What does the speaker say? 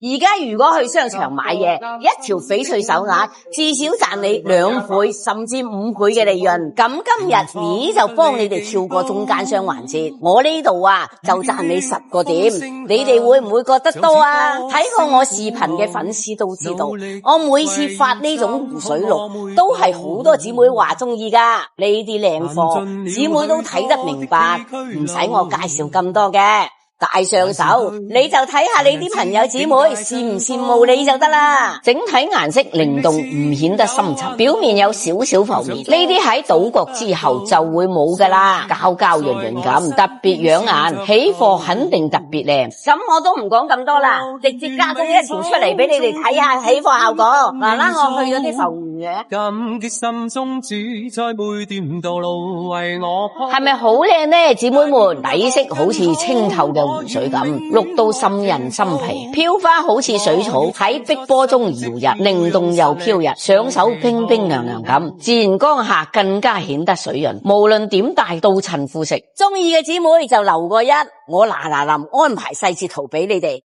而家如果去商場買嘢，一條翡翠手鐲至少賺你2倍甚至5倍嘅利潤。咁今日你就幫你哋跳過中間商環節，我呢度就賺你10個點，你哋會唔會覺得多啊？睇過我視頻嘅粉絲都知道，我每次發呢種湖水綠都係好多姊妹話中意噶，呢啲靚貨姊妹都睇得明白，唔使我介紹咁多嘅。大上手，你就睇下你啲朋友姊妹羨唔羨慕你就得啦。整體顏色靈動，唔顯得深沉，表面有少少浮面，呢啲喺倒角之後就會冇噶啦，膠膠潤潤咁，特別養眼，起貨肯定特別靚。咁我都唔講咁多啦，直接加工一條出嚟俾你哋睇下起貨效果。嗱啦，我去咗啲浮面嘅，感激心中主宰每段道路為我鋪，係咪好靚呢？姊妹們，底色好似清透嘅湖水咁，綠到滲人心脾，飄花好似水草喺碧波中搖曳，靈動又飄逸，上手冰冰涼涼咁，自然光下更加顯得水潤，無論點戴都襯膚色。中意嘅姊妹就留個1，我嗱臨安排細節圖俾你哋。